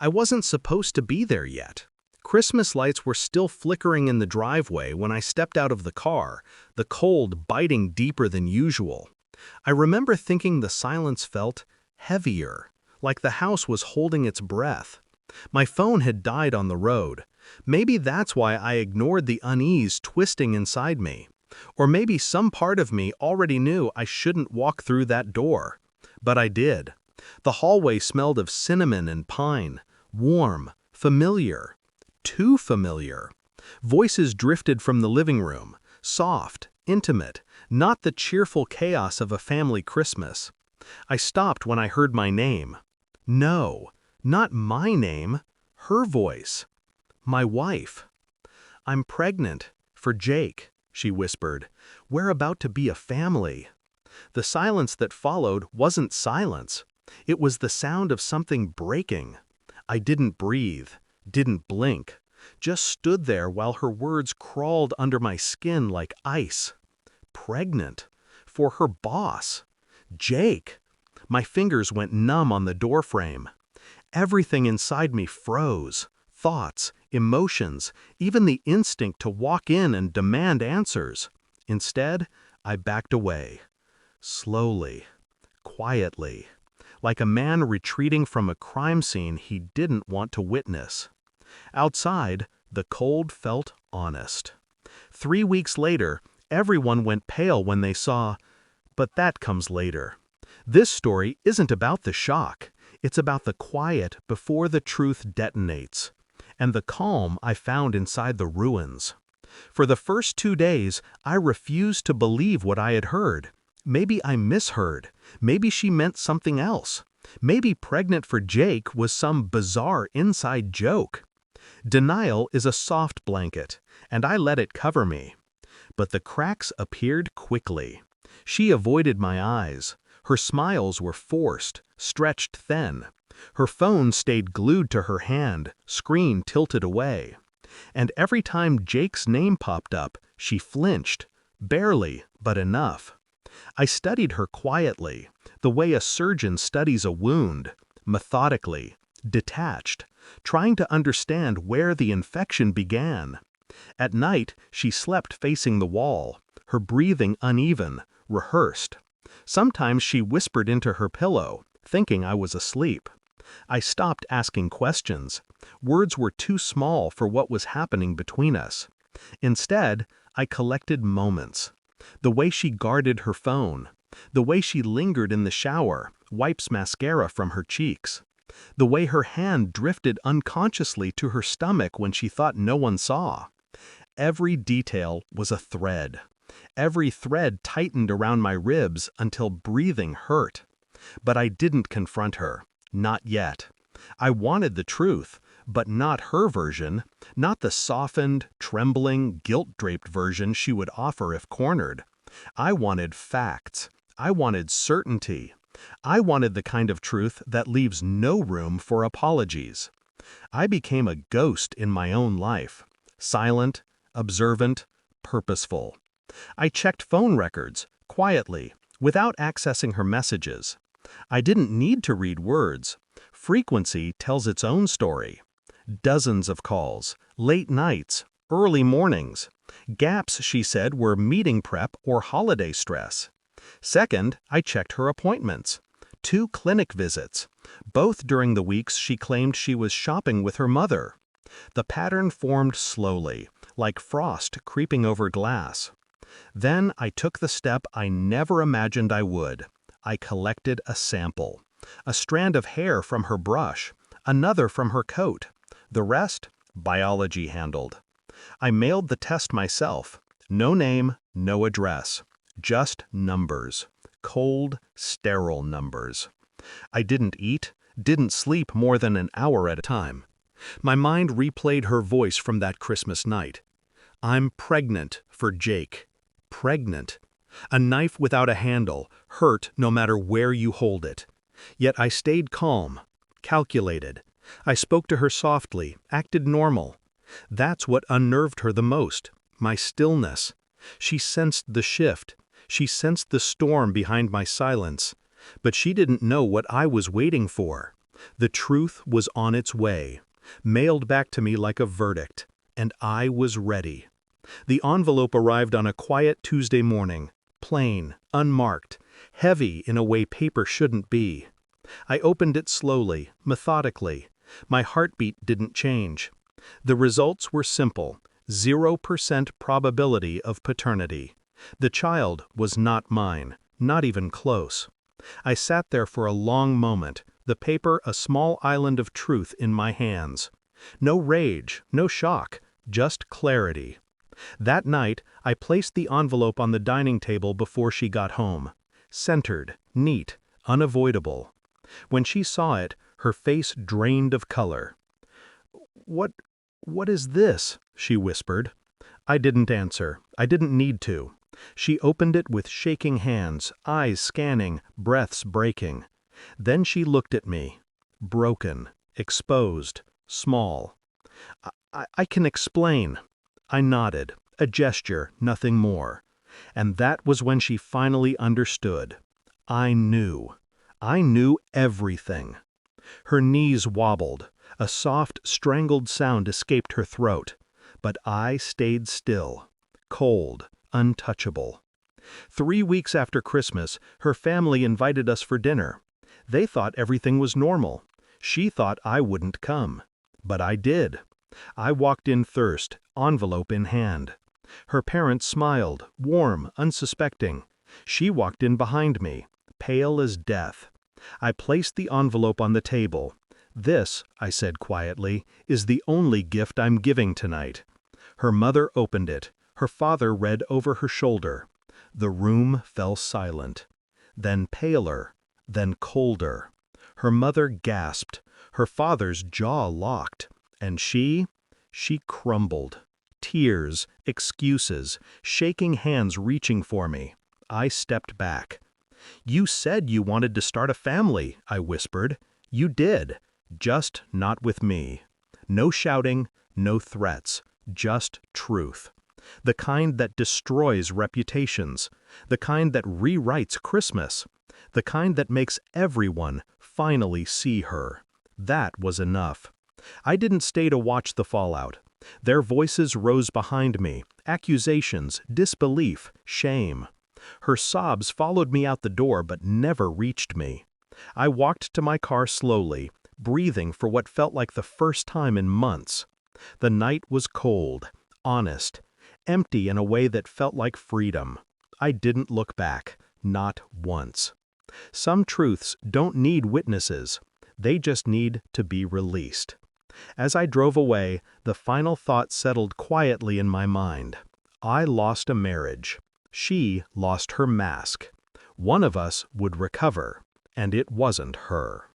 I wasn't supposed to be there yet. Christmas lights were still flickering in the driveway when I stepped out of the car, the cold biting deeper than usual. I remember thinking the silence felt heavier, like the house was holding its breath. My phone had died on the road. Maybe that's why I ignored the unease twisting inside me. Or maybe some part of me already knew I shouldn't walk through that door. But I did. The hallway smelled of cinnamon and pine, warm, familiar. Too familiar. Voices drifted from the living room, soft, intimate, not the cheerful chaos of a family Christmas. I stopped when I heard my name. No, not my name, her voice. My wife. "I'm pregnant, for Jake," she whispered. "We're about to be a family." The silence that followed wasn't silence. It was the sound of something breaking. I didn't breathe, didn't blink, just stood there while her words crawled under my skin like ice. Pregnant. For her boss. Jake. My fingers went numb on the doorframe. Everything inside me froze. Thoughts, emotions, even the instinct to walk in and demand answers. Instead, I backed away. Slowly. Quietly. Like a man retreating from a crime scene he didn't want to witness. Outside, the cold felt honest. 3 weeks later, everyone went pale when they saw, but that comes later. This story isn't about the shock. It's about the quiet before the truth detonates, and the calm I found inside the ruins. For the first 2 days, I refused to believe what I had heard. Maybe I misheard. Maybe she meant something else. Maybe pregnant for Jake was some bizarre inside joke. Denial is a soft blanket, and I let it cover me. But the cracks appeared quickly. She avoided my eyes. Her smiles were forced, stretched thin. Her phone stayed glued to her hand, screen tilted away. And every time Jake's name popped up, she flinched. Barely, but enough. I studied her quietly, the way a surgeon studies a wound, methodically, detached, trying to understand where the infection began. At night, she slept facing the wall, her breathing uneven, rehearsed. Sometimes she whispered into her pillow, thinking I was asleep. I stopped asking questions. Words were too small for what was happening between us. Instead, I collected moments. The way she guarded her phone. The way she lingered in the shower, wipes mascara from her cheeks. The way her hand drifted unconsciously to her stomach when she thought no one saw. Every detail was a thread. Every thread tightened around my ribs until breathing hurt. But I didn't confront her. Not yet. I wanted the truth, but not her version, not the softened, trembling, guilt-draped version she would offer if cornered. I wanted facts. I wanted certainty. I wanted the kind of truth that leaves no room for apologies. I became a ghost in my own life. Silent, observant, purposeful. I checked phone records, quietly, without accessing her messages. I didn't need to read words. Frequency tells its own story. Dozens of calls, late nights, early mornings. Gaps, she said, were meeting prep or holiday stress. Second, I checked her appointments. 2 clinic visits, both during the weeks she claimed she was shopping with her mother. The pattern formed slowly, like frost creeping over glass. Then I took the step I never imagined I would. I collected a sample. A strand of hair from her brush, another from her coat. The rest, biology handled. I mailed the test myself. No name, no address. Just numbers. Cold, sterile numbers. I didn't eat, didn't sleep more than an hour at a time. My mind replayed her voice from that Christmas night. "I'm pregnant for Jake." Pregnant. A knife without a handle, hurt no matter where you hold it. Yet I stayed calm, calculated. I spoke to her softly, acted normal. That's what unnerved her the most, my stillness. She sensed the shift. She sensed the storm behind my silence. But she didn't know what I was waiting for. The truth was on its way, mailed back to me like a verdict, and I was ready. The envelope arrived on a quiet Tuesday morning, plain, unmarked, heavy in a way paper shouldn't be. I opened it slowly, methodically. My heartbeat didn't change. The results were simple: 0% probability of paternity. The child was not mine, not even close. I sat there for a long moment, the paper a small island of truth in my hands. No rage, no shock, just clarity. That night, I placed the envelope on the dining table before she got home. Centered, neat, unavoidable. When she saw it, her face drained of color. What is this?" she whispered. I didn't answer. I didn't need to. She opened it with shaking hands, eyes scanning, breaths breaking. Then she looked at me. Broken, exposed, small. I can explain." I nodded, a gesture, nothing more. And that was when she finally understood. I knew. I knew everything. Her knees wobbled. A soft, strangled sound escaped her throat. But I stayed still, cold, untouchable. 3 weeks after Christmas, her family invited us for dinner. They thought everything was normal. She thought I wouldn't come. But I did. I walked in first, envelope in hand. Her parents smiled, warm, unsuspecting. She walked in behind me, pale as death. I placed the envelope on the table. "This," I said quietly, "is the only gift I'm giving tonight." Her mother opened it. Her father read over her shoulder. The room fell silent. Then paler, then colder. Her mother gasped. Her father's jaw locked. And she crumbled. Tears, excuses, shaking hands reaching for me. I stepped back. "You said you wanted to start a family," I whispered. "You did. Just not with me. No shouting, no threats, just truth. The kind that destroys reputations. The kind that rewrites Christmas. The kind that makes everyone finally see her." That was enough. I didn't stay to watch the fallout. Their voices rose behind me, accusations, disbelief, shame. Her sobs followed me out the door but never reached me. I walked to my car slowly, breathing for what felt like the first time in months. The night was cold, honest, empty in a way that felt like freedom. I didn't look back, not once. Some truths don't need witnesses. They just need to be released. As I drove away, the final thought settled quietly in my mind. I lost a marriage. She lost her mask. One of us would recover, and it wasn't her.